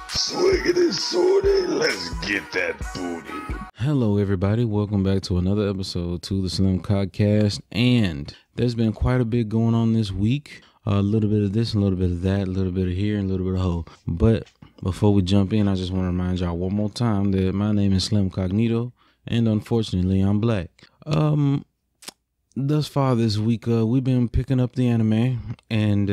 Swiggity sorty, let's get that booty. Hello everybody, welcome back to another episode to the SlimCogcast, and there's been quite a bit going on this week. A little bit of this, a little bit of that, a little bit of here, and a little bit of ho. But before we jump in, I just want to remind y'all one more time that my name is SlimCognido, and unfortunately I'm black. Thus far this week, we've been picking up the anime, and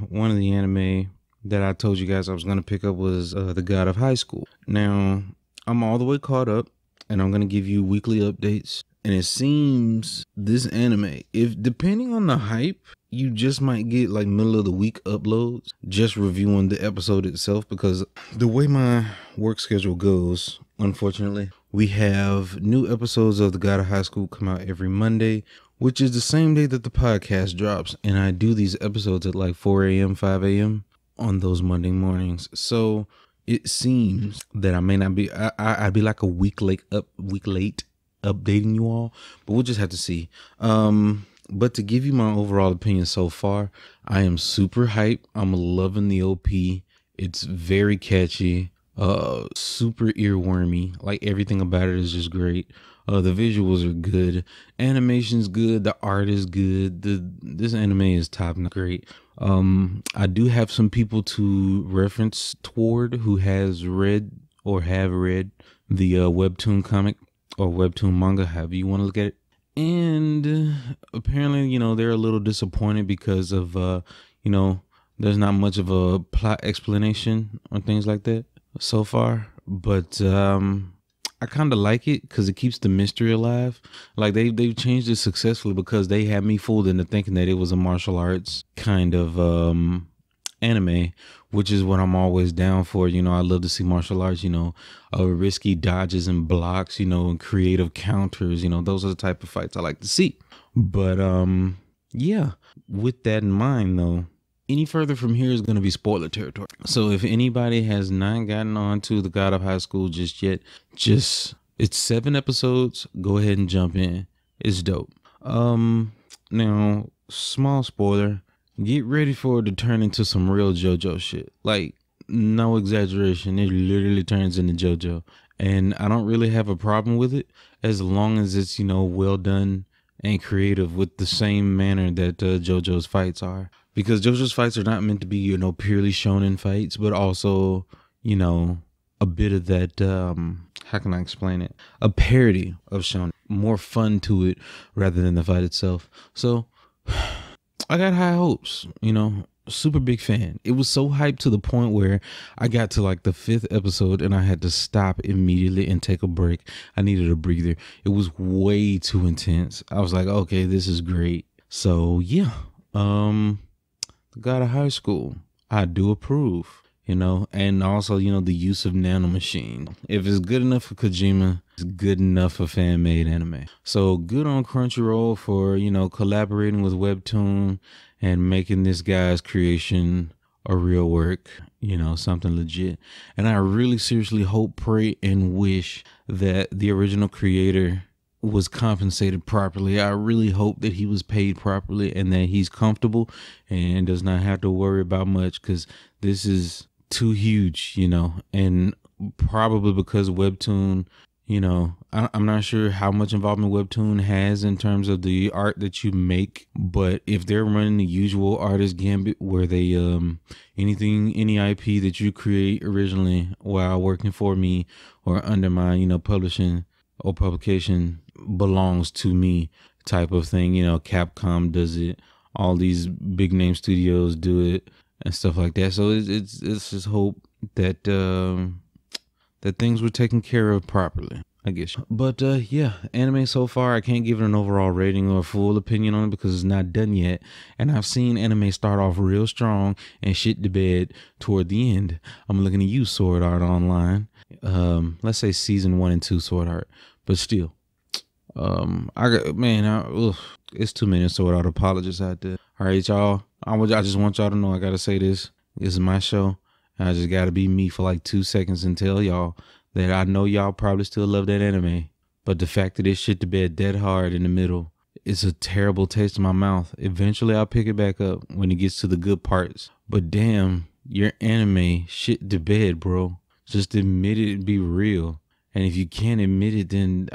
one of the anime that I told you guys I was going to pick up was The God of High School. Now, I'm all the way caught up, and I'm going to give you weekly updates. And it seems this anime, if depending on the hype, you just might get like middle of the week uploads, just reviewing the episode itself, because the way my work schedule goes, unfortunately, we have new episodes of The God of High School come out every Monday, which is the same day that the podcast drops. And I do these episodes at like 4 a.m., 5 a.m. on those Monday mornings. So it seems that I may not be, I'd be like a week late updating you all, but we'll just have to see. But to give you my overall opinion so far, I am super hyped. I'm loving the OP. It's very catchy, super earwormy. Like everything about it is just great. The visuals are good, animation's good, the art is good. This anime is top notch, great. I do have some people to reference toward who has read or have read the webtoon comic or webtoon manga, however you want to look at it. And apparently, they're a little disappointed because of, there's not much of a plot explanation or things like that so far. But I kind of like it because it keeps the mystery alive. Like they've changed it successfully because they had me fooled into thinking that it was a martial arts kind of anime, which is what I'm always down for. I love to see martial arts, risky dodges and blocks, and creative counters. Those are the type of fights I like to see. But yeah, with that in mind though, any further from here is going to be spoiler territory. So if anybody has not gotten on to The God of High School just yet, it's 7 episodes. Go ahead and jump in. It's dope. Now, small spoiler. Get ready for it to turn into some real JoJo shit. Like, no exaggeration. It literally turns into JoJo. And I don't really have a problem with it as long as it's, well done and creative with the same manner that JoJo's fights are. Because JoJo's fights are not meant to be, purely shonen fights, but also, a bit of that, how can I explain it? A parody of shonen. More fun to it rather than the fight itself. So, I got high hopes, super big fan. It was so hyped to the point where I got to like the 5th episode and I had to stop immediately and take a break. I needed a breather. It was way too intense. I was like, okay, this is great. So, yeah. The God of High School, I do approve, and also, the use of nanomachine. If it's good enough for Kojima, it's good enough for fan-made anime. So good on Crunchyroll for, collaborating with Webtoon and making this guy's creation a real work, something legit. And I really seriously hope, pray, and wish that the original creator was compensated properly. I really hope that he was paid properly and that he's comfortable and does not have to worry about much, because this is too huge, and probably because Webtoon, I'm not sure how much involvement Webtoon has in terms of the art that you make, but if they're running the usual artist gambit where they any IP that you create originally while working for me or under my publishing or publication belongs to me type of thing. Capcom does it, all these big name studios do it and stuff like that. So it's just hope that that things were taken care of properly, I guess. But yeah, anime so far, I can't give it an overall rating or a full opinion on it because it's not done yet. And I've seen anime start off real strong and shit the bed toward the end. I'm looking at you, Sword Art Online. Let's say season 1 and 2 Sword Art, but still. It's too many Sword Art apologists out there. All right, y'all. I just want y'all to know I gotta say this. This is my show. And I just gotta be me for like 2 seconds and tell y'all that I know y'all probably still love that anime, but the fact that it shit the bed dead hard in the middle, it's a terrible taste in my mouth. Eventually, I'll pick it back up when it gets to the good parts. But damn, your anime shit the bed, bro. Just admit it, be real. And if you can't admit it, then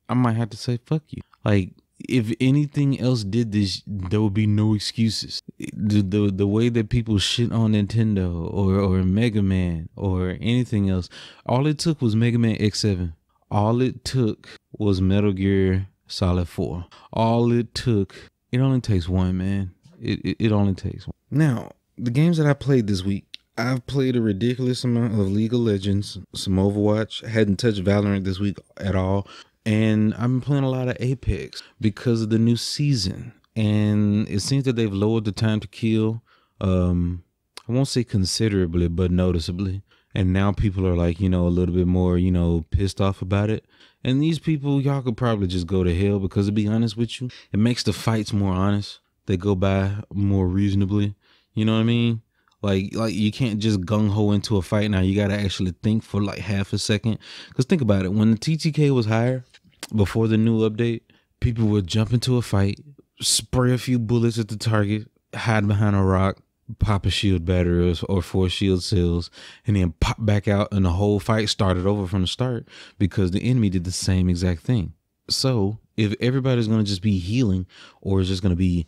I might have to say fuck you. Like, if anything else did this, there would be no excuses. The way that people shit on Nintendo or Mega Man or anything else, all it took was Mega Man X7. All it took was Metal Gear Solid 4. All it took, it only takes one, man. It only takes one. Now, the games that I played this week, I've played a ridiculous amount of League of Legends, some Overwatch. Hadn't touched Valorant this week at all. And I've been playing a lot of Apex because of the new season. And it seems that they've lowered the time to kill. I won't say considerably, but noticeably. And now people are like, a little bit more, pissed off about it. And these people, y'all could probably just go to hell because, to be honest with you, it makes the fights more honest. They go by more reasonably. You know what I mean? Like you can't just gung-ho into a fight now. You got to actually think for like half a second. Because think about it. When the TTK was higher, before the new update, people would jump into a fight, spray a few bullets at the target, hide behind a rock, pop a shield battery or 4 shield cells, and then pop back out, and the whole fight started over from the start because the enemy did the same exact thing. So if everybody's going to just be healing, or it's just going to be,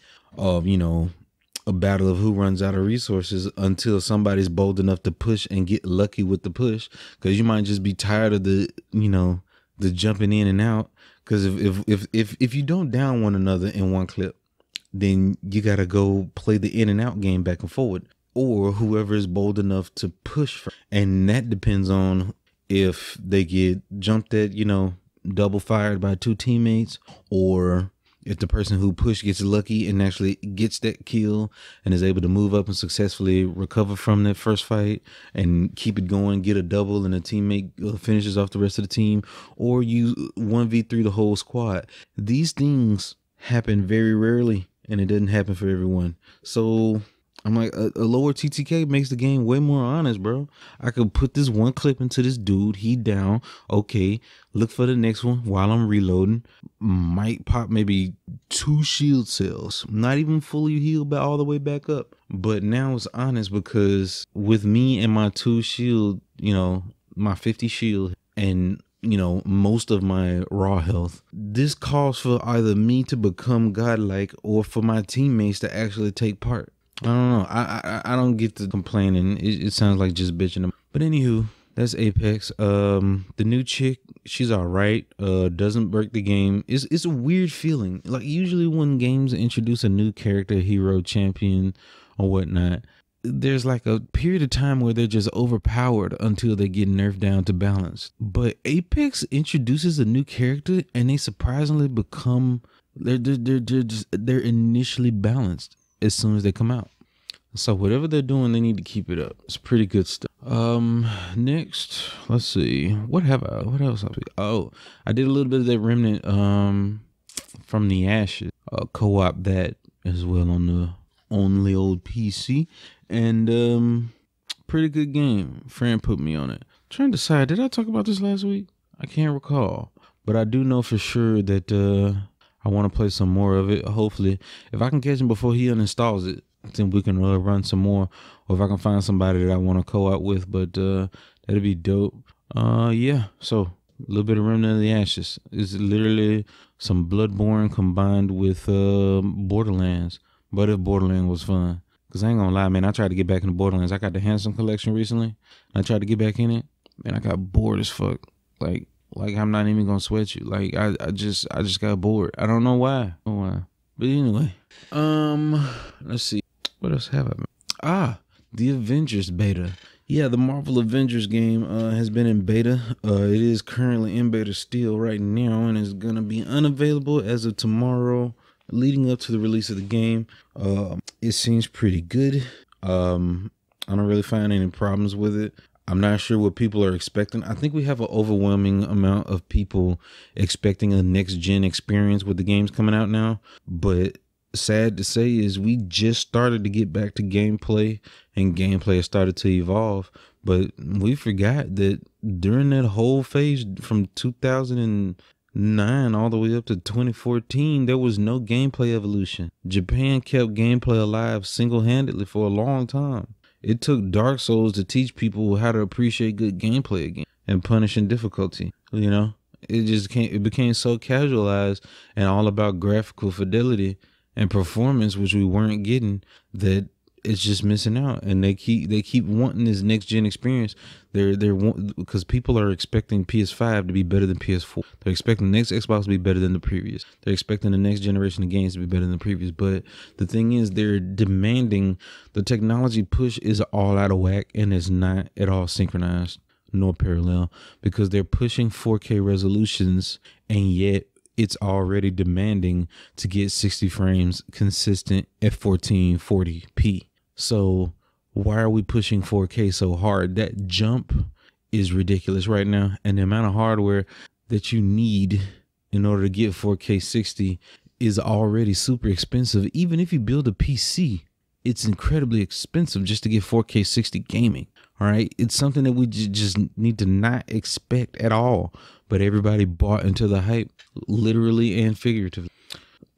a battle of who runs out of resources until somebody's bold enough to push and get lucky with the push, because you might just be tired of the jumping in and out. Because if you don't down one another in one clip, then you got to go play the in and out game back and forward, or whoever is bold enough to push for. And that depends on if they get jumped at, double fired by 2 teammates, or if the person who pushed gets lucky and actually gets that kill and is able to move up and successfully recover from that first fight and keep it going, get a double, and a teammate finishes off the rest of the team, or you 1v3 the whole squad. These things happen very rarely, and it doesn't happen for everyone. So I'm like, a lower TTK makes the game way more honest, bro. I could put this one clip into this dude, he down, okay, look for the next one while I'm reloading. Might pop maybe 2 shield cells, not even fully healed but all the way back up. But now it's honest because with me and my 2 shield, my 50 shield and most of my raw health, this calls for either me to become godlike or for my teammates to actually take part. I don't know. I don't get to complaining. It sounds like just bitching. But anywho, that's Apex. The new chick, she's all right. Doesn't break the game. It's a weird feeling. Like usually when games introduce a new character, hero, champion, or whatnot, there's like a period of time where they're just overpowered until they get nerfed down to balance. But Apex introduces a new character and they surprisingly become they're initially balanced as soon as they come out. So whatever they're doing, they need to keep it up. It's pretty good stuff. Next, let's see. What else have we? Oh, I did a little bit of that Remnant from the Ashes. Co-op that as well on the old PC. And pretty good game. Friend put me on it. Trying to decide, did I talk about this last week? I can't recall. But I do know for sure that I want to play some more of it. Hopefully, if I can catch him before he uninstalls it, then we can run some more. Or if I can find somebody that I want to co-op with, but that'd be dope. Yeah. So a little bit of Remnant of the Ashes. It's literally some Bloodborne combined with Borderlands. But if Borderlands was fun, cause I ain't gonna lie, man, I tried to get back into Borderlands. I got the Handsome collection recently, and I tried to get back in it, and I got bored as fuck. Like I'm not even gonna sweat you. Like I just got bored. I don't know why. But anyway, let's see. What else have I? The Avengers beta. Yeah, the Marvel Avengers game has been in beta. It is currently in beta still right now, and is gonna be unavailable as of tomorrow, leading up to the release of the game. It seems pretty good. I don't really find any problems with it. I'm not sure what people are expecting. I think we have an overwhelming amount of people expecting a next-gen experience with the games coming out now. But sad to say is we just started to get back to gameplay, and gameplay has started to evolve. But we forgot that during that whole phase from 2009 all the way up to 2014, there was no gameplay evolution. Japan kept gameplay alive single-handedly for a long time. It took Dark Souls to teach people how to appreciate good gameplay again and punishing difficulty. You know, it became so casualized and all about graphical fidelity and performance, which we weren't getting, that it's just missing out. And they keep wanting this next gen experience. Because people are expecting PS5 to be better than PS4. They're expecting the next Xbox to be better than the previous. They're expecting the next generation of games to be better than the previous. But the thing is, they're demanding the technology push is all out of whack, and it's not at all synchronized nor parallel, because they're pushing 4K resolutions, and yet it's already demanding to get 60 frames consistent at 1440p. So why are we pushing 4K so hard? That jump is ridiculous right now. And the amount of hardware that you need in order to get 4K 60 is already super expensive. Even if you build a PC, it's incredibly expensive just to get 4K 60 gaming. All right. It's something that we just need to not expect at all. But everybody bought into the hype, literally and figuratively.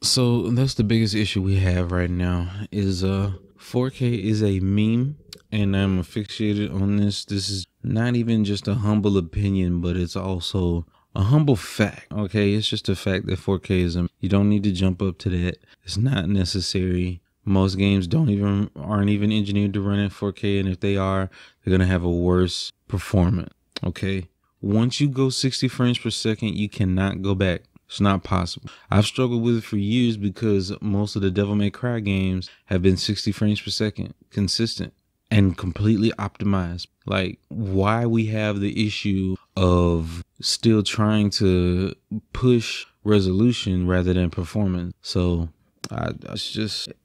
So that's the biggest issue we have right now is 4K is a meme, and I'm fixated on this. This is not even just a humble opinion, but it's also a humble fact. Okay, it's just a fact that 4K is you don't need to jump up to that. It's not necessary. Most games aren't even engineered to run at 4K, and if they are, they're gonna have a worse performance. Okay, once you go 60 frames per second, you cannot go back. It's not possible. I've struggled with it for years because most of the Devil May Cry games have been 60 frames per second, consistent and completely optimized. Like, why we have the issue of still trying to push resolution rather than performance. So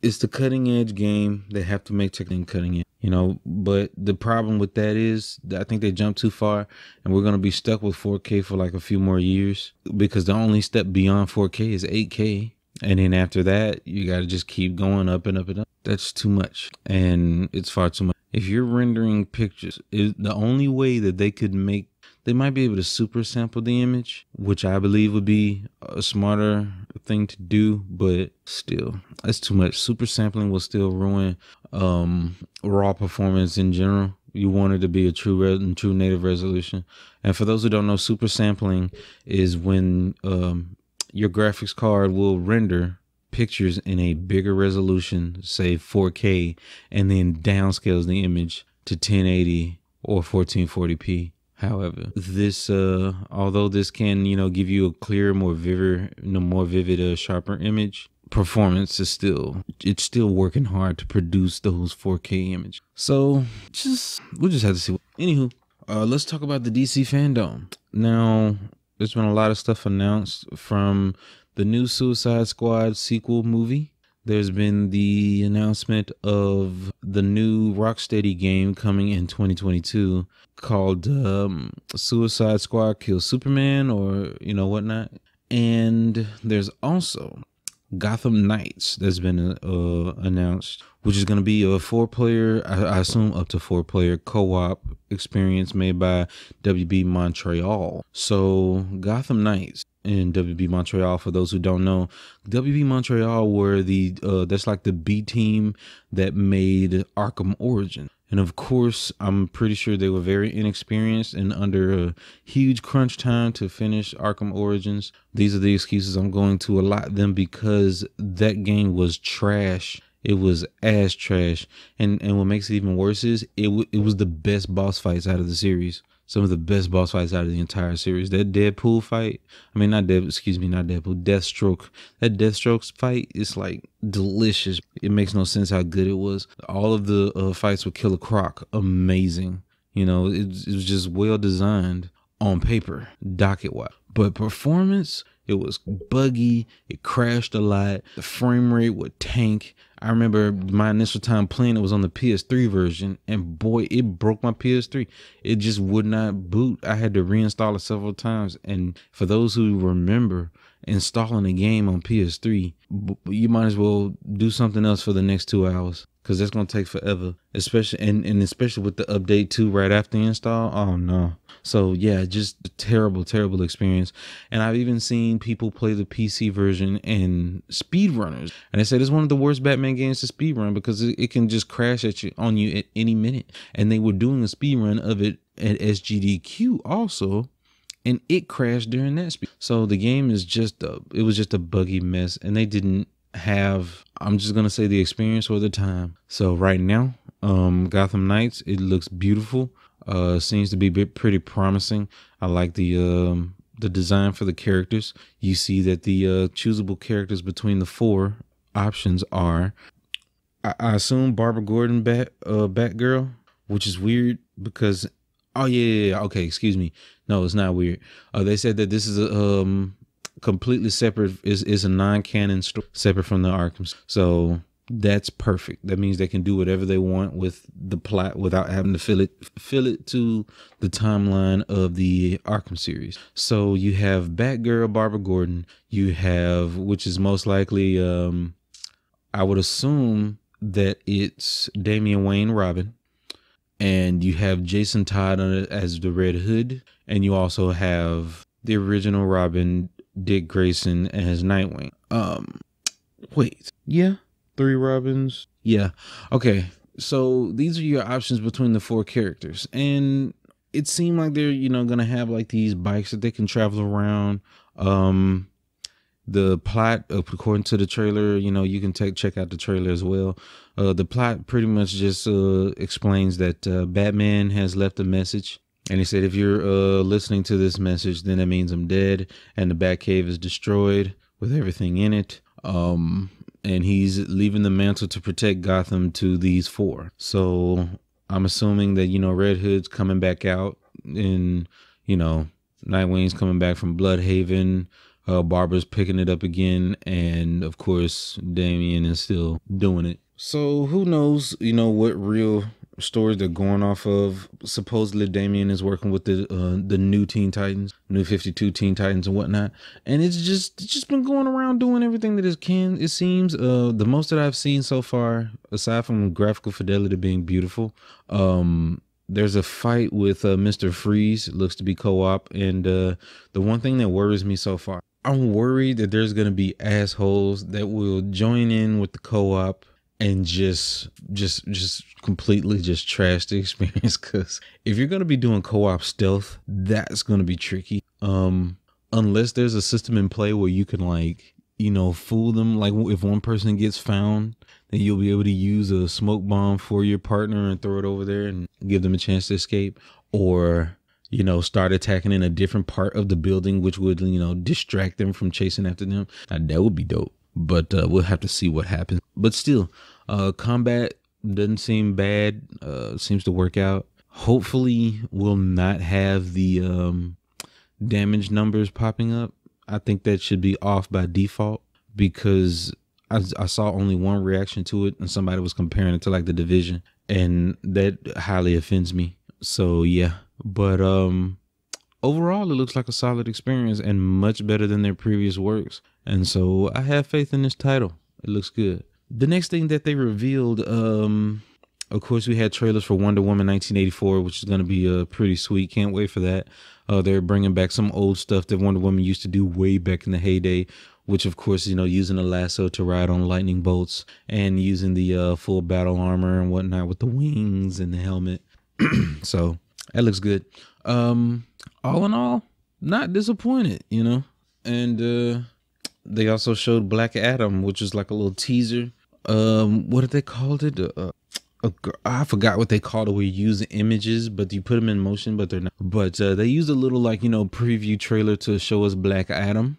it's the cutting edge game. They have to make technique cutting edge, you know, but the problem with that is that I think they jumped too far, and we're going to be stuck with 4K for like a few more years, because the only step beyond 4K is 8K. And then after that, you got to just keep going up and up and up. That's too much. And it's far too much. If you're rendering pictures, the only way that they might be able to super sample the image, which I believe would be a smarter thing to do, but still, that's too much. Super sampling will still ruin raw performance in general. You want it to be a true native resolution. And for those who don't know, super sampling is when your graphics card will render pictures in a bigger resolution, say 4K, and then downscales the image to 1080 or 1440p. However, this, although this can, give you a clearer, more vivid, sharper image, performance is still working hard to produce those 4K images. So we'll just have to see. Anywho, let's talk about the DC fandom. Now, there's been a lot of stuff announced from the new Suicide Squad sequel movie. There's been the announcement of the new Rocksteady game coming in 2022 called Suicide Squad Kills Superman, or whatnot. And there's also Gotham Knights that's been announced, which is going to be a 4-player, I assume up to 4-player co-op experience made by WB Montreal. So Gotham Knights in WB Montreal, for those who don't know, WB Montreal were that's like the B team that made Arkham Origins. And of course, I'm pretty sure they were very inexperienced and under a huge crunch time to finish Arkham Origins. These are the excuses I'm going to allot them, because that game was trash. It was ass trash. And what makes it even worse is it was the best boss fights out of the series. Some of the best boss fights out of the entire series. That Deathstroke fight. That Deathstroke fight is like delicious. It makes no sense how good it was. All of the fights with Killer Croc, amazing. It was just well designed on paper, docket wise. But performance, it was buggy. It crashed a lot. The frame rate would tank. I remember my initial time playing it was on the PS3 version, and boy, it broke my PS3. It just would not boot. I had to reinstall it several times. And for those who remember installing a game on PS3, you might as well do something else for the next 2 hours. because that's gonna take forever, especially and especially with the update too right after the install. Oh no. So yeah, just a terrible experience. And I've even seen people play the PC version and speedrunners, and they said it's one of the worst Batman games to speedrun because it can just crash on you at any minute. And they were doing a speedrun of it at SGDQ also, and it crashed during that speed. So the game is it was just a buggy mess, and they didn't have, I'm just gonna say, the experience or the time. So right now, Gotham Knights, it looks beautiful. Seems to be pretty promising. I like the design for the characters. You see that the choosable characters between the 4 options are, I assume, Barbara Gordon Batgirl, which is weird because okay, excuse me, no, it's not weird. They said that this is a completely separate, is a non-canon story separate from the Arkham. So that's perfect. That means they can do whatever they want with the plot without having to fill it to the timeline of the Arkham series. So you have Batgirl Barbara Gordon, you have, which is most likely I would assume that it's Damian Wayne Robin, and you have Jason Todd on it as the Red Hood, and you also have the original Robin, Dick Grayson, as Nightwing. Wait, yeah, 3 Robins. Yeah, okay. So these are your options between the 4 characters, and it seemed like they're gonna have like these bikes that they can travel around. The plot, according to the trailer, you can check out the trailer as well. The plot pretty much just explains that Batman has left a message. And he said, if you're listening to this message, then that means I'm dead. And the Batcave is destroyed with everything in it. And he's leaving the mantle to protect Gotham to these 4. So I'm assuming that, Red Hood's coming back out. And, Nightwing's coming back from Bloodhaven. Barbara's picking it up again. And, of course, Damian is still doing it. So who knows, what real stories they're going off of. Supposedly Damian is working with the new Teen Titans, new 52 Teen Titans and whatnot, and it's just been going around doing everything that it seems. The most that I've seen so far, aside from graphical fidelity being beautiful, there's a fight with Mr. Freeze. It looks to be co-op, and the one thing that worries me so far, I'm worried that there's gonna be assholes that will join in with the co-op and just completely just trash the experience. Because if you're going to be doing co-op stealth, that's going to be tricky. Unless there's a system in play where you can fool them. Like if one person gets found, then you'll be able to use a smoke bomb for your partner and throw it over there and give them a chance to escape. Or, start attacking in a different part of the building, which would, distract them from chasing after them. Now, that would be dope. But we'll have to see what happens. But still, combat doesn't seem bad. Seems to work out. Hopefully, we'll not have the damage numbers popping up. I think that should be off by default, because I saw only one reaction to it, and somebody was comparing it to like The Division, and that highly offends me. So yeah, but overall, it looks like a solid experience and much better than their previous works. And so I have faith in this title. It looks good. The next thing that they revealed, of course, we had trailers for Wonder Woman 1984, which is going to be pretty sweet. Can't wait for that. They're bringing back some old stuff that Wonder Woman used to do way back in the heyday, which, of course, using a lasso to ride on lightning bolts and using the full battle armor and whatnot with the wings and the helmet. So that looks good. All in all, not disappointed, and they also showed Black Adam, which is like a little teaser. What did they call it? I forgot what they called it. We use images, but you put them in motion, but they're not. But they used a little preview trailer to show us Black Adam.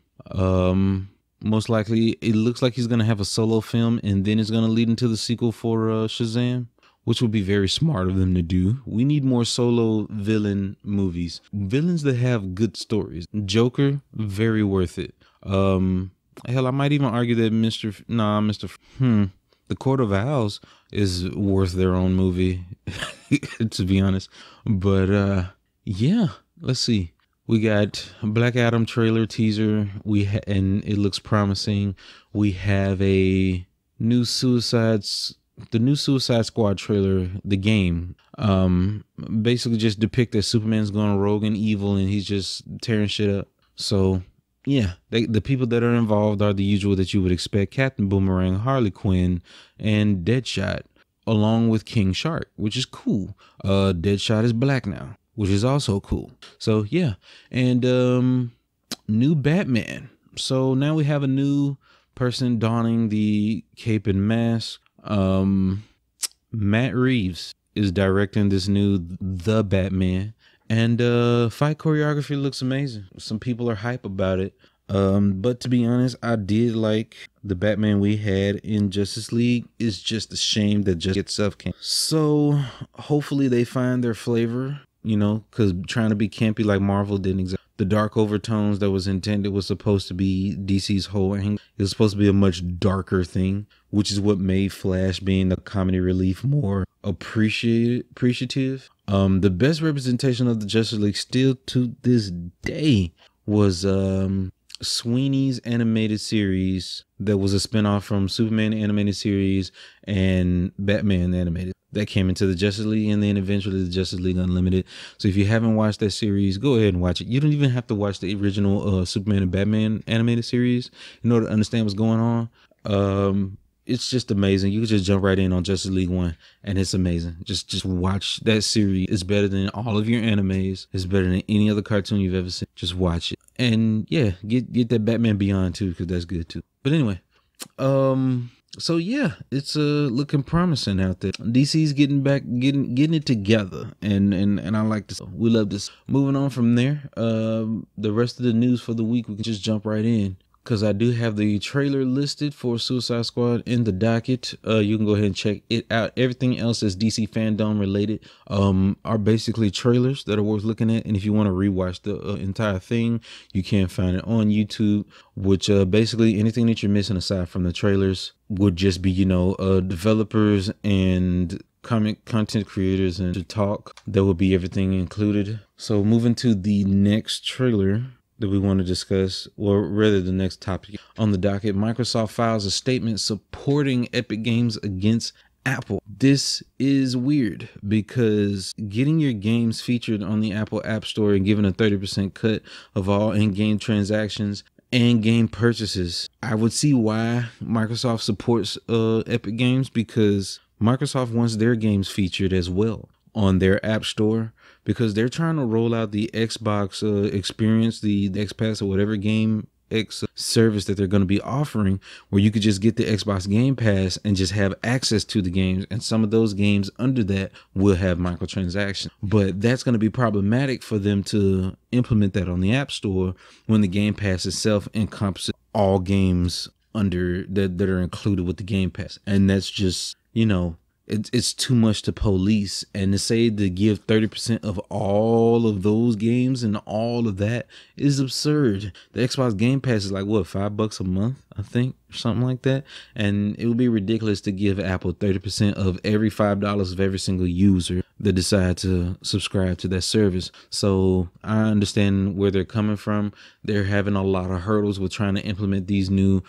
Most likely, it looks like he's gonna have a solo film, and then it's gonna lead into the sequel for Shazam, which would be very smart of them to do. We need more solo villain movies. Villains that have good stories. Joker, very worth it. Hell, I might even argue that The Court of Owls is worth their own movie, to be honest. But yeah, let's see. We got Black Adam trailer teaser. And it looks promising. We have a new Suicide the new Suicide Squad trailer, the game, basically just depict that Superman's going rogue and evil and he's just tearing shit up. So yeah, the people that are involved are the usual that you would expect: Captain Boomerang, Harley Quinn, and Deadshot, along with King Shark, which is cool. Deadshot is black now, which is also cool. So yeah, and new Batman. So now we have a new person donning the cape and mask. Matt Reeves is directing this new The Batman. And fight choreography looks amazing. Some people are hype about it. But to be honest, I did like the Batman we had in Justice League. It's just a shame that just itself came. So hopefully they find their flavor, you know, because trying to be campy like Marvel didn't exactly. The dark overtones that was intended was supposed to be DC's whole angle. It was supposed to be a much darker thing, which is what made Flash being the comedy relief more appreciative. The best representation of the Justice League still to this day was Sweeney's animated series that was a spinoff from Superman animated series and Batman animated. That came into the Justice League and then eventually the Justice League Unlimited. So if you haven't watched that series, go ahead and watch it. You don't even have to watch the original Superman and Batman animated series in order to understand what's going on. It's just amazing. You can just jump right in on Justice League 1 and it's amazing. Just watch that series. It's better than all of your animes. It's better than any other cartoon you've ever seen. Just watch it. And yeah, get that Batman Beyond too, because that's good too. But anyway, so yeah, it's looking promising out there. DC's getting it together, and I like this. We love this. Moving on from there, the rest of the news for the week, we can just jump right in, because I do have the trailer listed for Suicide Squad in the docket. You can go ahead and check it out. Everything else that's DC fandom related are basically trailers that are worth looking at. And if you want to rewatch the entire thing, you can find it on YouTube, which basically anything that you're missing aside from the trailers would just be, you know, developers and comic content creators and to talk. There will be everything included. So moving to the next trailer that we want to discuss, or rather the next topic on the docket, Microsoft files a statement supporting Epic Games against Apple. This is weird because getting your games featured on the Apple App Store and given a 30% cut of all in-game transactions and game purchases, I would see why Microsoft supports Epic Games, because Microsoft wants their games featured as well on their App Store, because they're trying to roll out the Xbox experience, the X Pass or whatever Game X service that they're going to be offering, where you could just get the Xbox Game Pass and just have access to the games. And some of those games under that will have microtransactions. But that's going to be problematic for them to implement that on the App Store when the Game Pass itself encompasses all games under that are included with the Game Pass. And that's just, you know, it's too much to police. And to say to give 30% of all of those games and all of that is absurd. The Xbox Game Pass is like, what, $5 a month, I think, or something like that. And it would be ridiculous to give Apple 30% of every $5 of every single user that decide to subscribe to that service. So I understand where they're coming from. They're having a lot of hurdles with trying to implement these new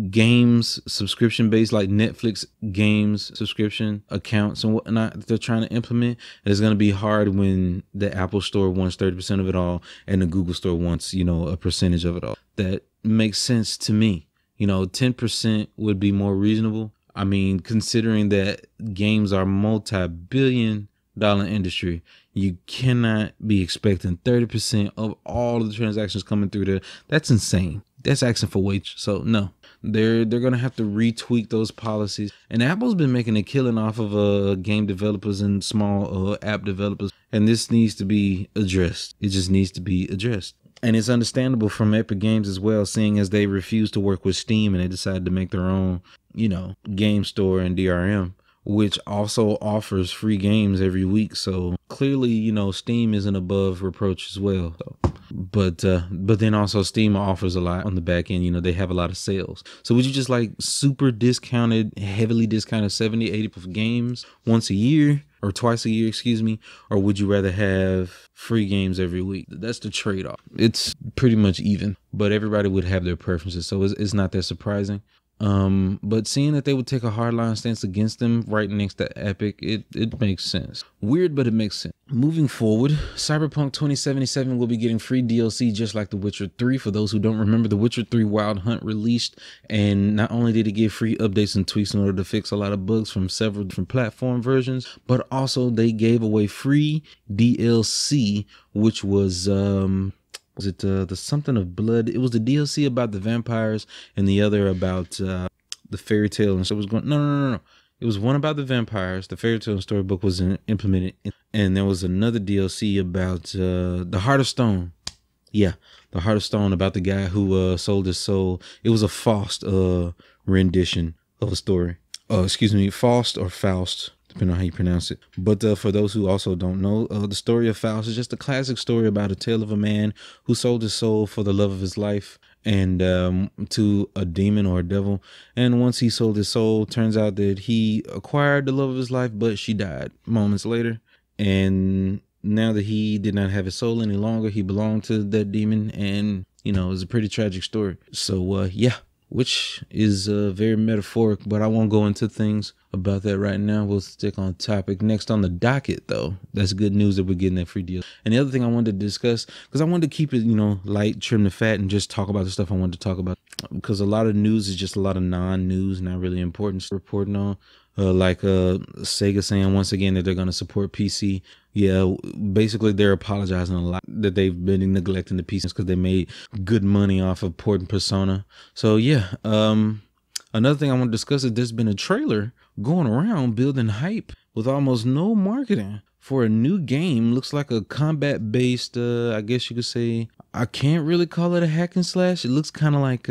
games subscription based, like Netflix games subscription accounts and whatnot that they're trying to implement. And it's going to be hard when the Apple Store wants 30% of it all and the Google Store wants, you know, a percentage of it all. That makes sense to me. You know, 10% would be more reasonable. I mean, considering that games are multi-billion-dollar industry, you cannot be expecting 30% of all of the transactions coming through there. That's insane. That's asking for wage. So no, they're gonna have to retweak those policies. And Apple's been making a killing off of game developers and small app developers, and this needs to be addressed. It just needs to be addressed. And it's understandable from Epic Games as well, seeing as they refused to work with Steam and they decided to make their own, you know, game store and DRM, which also offers free games every week. So clearly, you know, Steam isn't above reproach as well. So, but then also Steam offers a lot on the back end. You know, they have a lot of sales. So would you just like super discounted, heavily discounted 70-80 of games once a year? Or twice a year, excuse me, or would you rather have free games every week? That's the trade-off. It's pretty much even, but everybody would have their preferences, so it's not that surprising. But seeing that they would take a hardline stance against them right next to Epic, it makes sense. Weird, but it makes sense. Moving forward, Cyberpunk 2077 will be getting free DLC just like The Witcher 3. For those who don't remember, The Witcher 3 Wild Hunt released, and not only did it get free updates and tweaks in order to fix a lot of bugs from several different platform versions, but also they gave away free DLC, which was it the something of blood? It was the DLC about the vampires and the other about the fairy tale. And so it was going, no. It was one about the vampires. The fairy tale storybook was implemented. And there was another DLC about the Heart of Stone. Yeah, the Heart of Stone, about the guy who sold his soul. It was a Faust rendition of a story. Faust or Faust, depending on how you pronounce it. But for those who also don't know, the story of Faust is just a classic story about a tale of a man who sold his soul for the love of his life and to a demon or a devil. And once he sold his soul, turns out that he acquired the love of his life, but she died moments later. And now that he did not have his soul any longer, he belonged to that demon. And, you know, it's a pretty tragic story. So, yeah. Which is very metaphoric, but I won't go into things about that right now. We'll stick on topic. Next on the docket, though, that's good news that we're getting that free deal. And the other thing I wanted to discuss, because I wanted to keep it, you know, light, trim the fat, and just talk about the stuff I wanted to talk about. Because a lot of news is just a lot of non-news, not really important stuff reporting on. Like Sega saying once again that they're going to support PC. Yeah, basically they're apologizing a lot that they've been neglecting the PCs because they made good money off of porting Persona. So yeah, another thing I want to discuss is there's been a trailer going around building hype with almost no marketing for a new game. Looks like a combat-based, I guess you could say, I can't really call it a hack and slash. It looks kind of like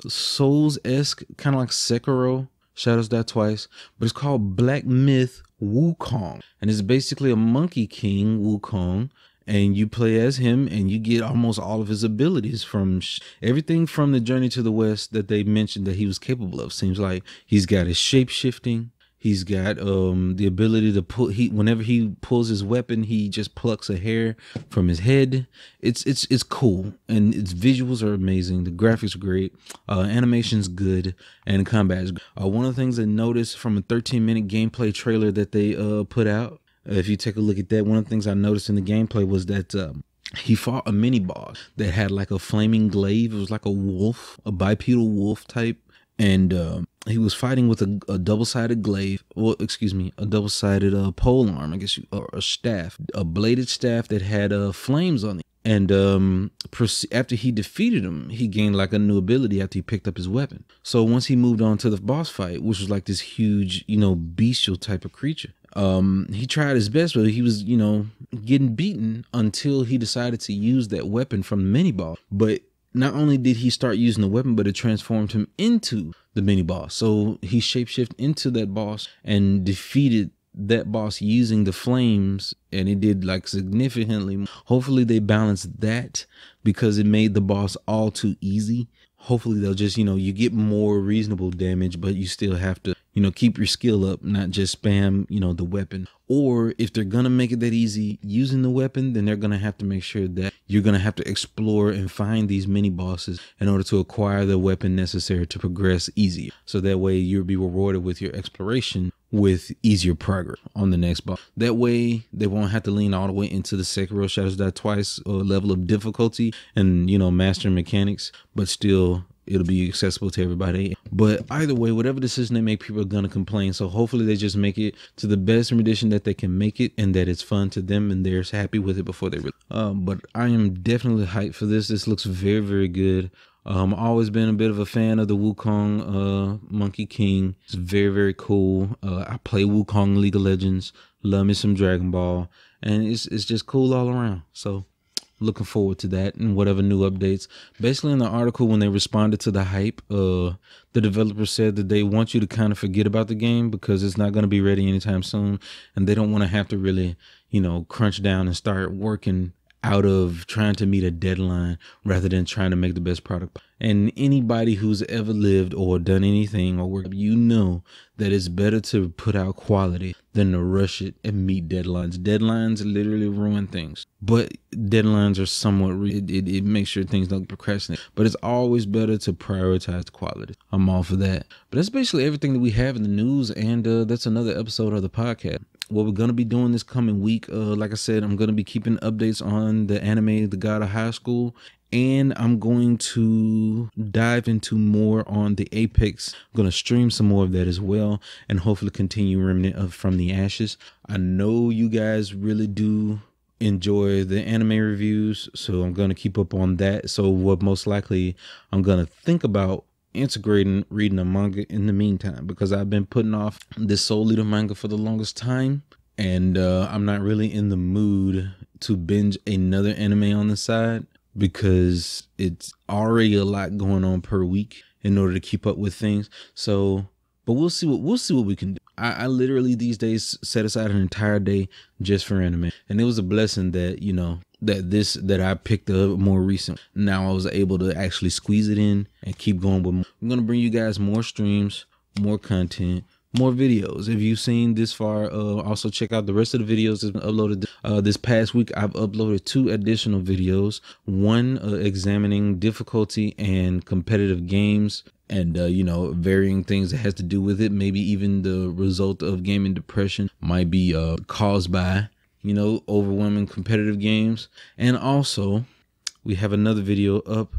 Souls-esque, kind of like Sekiro. Shadows Die Twice, but it's called Black Myth Wukong, and it's basically a monkey king, Wukong, and you play as him, and you get almost all of his abilities from everything from the Journey to the West that they mentioned that he was capable of. Seems like he's got his shape shifting. He's got the ability to pull. Whenever he pulls his weapon, he just plucks a hair from his head. It's cool, and its visuals are amazing. The graphics are great, animation's good, and combat is good. One of the things I noticed from a 13-minute gameplay trailer that they put out, if you take a look at that, one of the things I noticed in the gameplay was that he fought a mini boss that had like a flaming glaive. It was like a wolf, a bipedal wolf type. And he was fighting with a double-sided glaive, a double-sided pole arm, I guess, or a staff, a bladed staff that had flames on it. And after he defeated him, he gained like a new ability after he picked up his weapon. So once he moved on to the boss fight, which was like this huge, you know, bestial type of creature, he tried his best, but he was, you know, getting beaten until he decided to use that weapon from the mini boss. But not only did he start using the weapon, but it transformed him into the mini boss. So he shapeshifted into that boss and defeated that boss using the flames, and it did like significantly. Hopefully they balanced that because it made the boss all too easy. Hopefully they'll just, you know, you get more reasonable damage, but you still have to, you know, keep your skill up, not just spam, you know, the weapon. Or if they're going to make it that easy using the weapon, then they're going to have to make sure that you're going to have to explore and find these mini bosses in order to acquire the weapon necessary to progress easier. So that way you'll be rewarded with your exploration with easier progress on the next boss. That way they won't have to lean all the way into the Sekiro Shadows Die Twice level of difficulty and, you know, mastering mechanics, but still it'll be accessible to everybody. But either way, whatever decision they make, people are going to complain. So hopefully they just make it to the best rendition that they can make it and that it's fun to them and they're happy with it before they but I am definitely hyped for this. This looks very, very good. Always been a bit of a fan of the Wukong Monkey King. It's very, very cool. I play Wukong League of Legends. Love me some Dragon Ball. And it's just cool all around. So looking forward to that and whatever new updates. Basically in the article, when they responded to the hype, the developer said that they want you to kind of forget about the game because it's not going to be ready anytime soon. And they don't want to have to really, you know, crunch down and start working out of trying to meet a deadline rather than trying to make the best product. And anybody who's ever lived or done anything or worked, you know that it's better to put out quality than to rush it and meet deadlines. Deadlines literally ruin things, but deadlines are somewhat, it makes sure things don't procrastinate, but it's always better to prioritize quality. I'm all for that. But that's basically everything that we have in the news, and that's another episode of the podcast. What we're going to be doing this coming week, like I said, I'm going to be keeping updates on the anime, The God of High School, and I'm going to dive into more on the Apex. I'm going to stream some more of that as well, and hopefully continue Remnant of From the Ashes. I know you guys really do enjoy the anime reviews, so I'm going to keep up on that. So what most likely I'm going to think about integrating reading a manga in the meantime, because I've been putting off this Soul Eater manga for the longest time, and I'm not really in the mood to binge another anime on the side, because it's already a lot going on per week in order to keep up with things. So, but we'll see what we can do. I literally these days set aside an entire day just for anime, and it was a blessing that, you know, that I picked up more recent. Now I was able to actually squeeze it in and keep going with more. I'm gonna bring you guys more streams, more content, more videos. If you've seen this far, also check out the rest of the videos that's been uploaded this past week. I've uploaded 2 additional videos, one examining difficulty and competitive games, and you know, varying things that has to do with it. Maybe even the result of gaming depression might be caused by, you know, overwhelming competitive games. And also we have another video up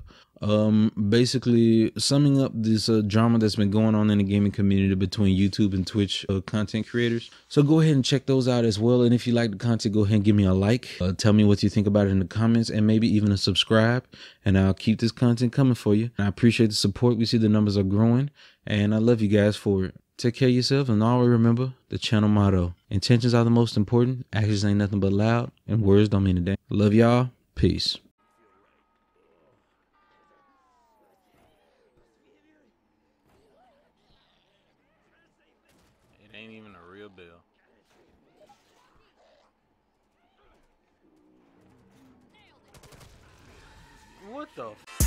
basically summing up this drama that's been going on in the gaming community between YouTube and Twitch content creators. So go ahead and check those out as well. And if you like the content, go ahead and give me a like, tell me what you think about it in the comments, and maybe even a subscribe, and I'll keep this content coming for you. And I appreciate the support. We see the numbers are growing, and I love you guys for it. Take care of yourself, and always remember the channel motto: intentions are the most important, actions ain't nothing but loud, and words don't mean a damn. Love y'all. Peace. It ain't even a real bell. What the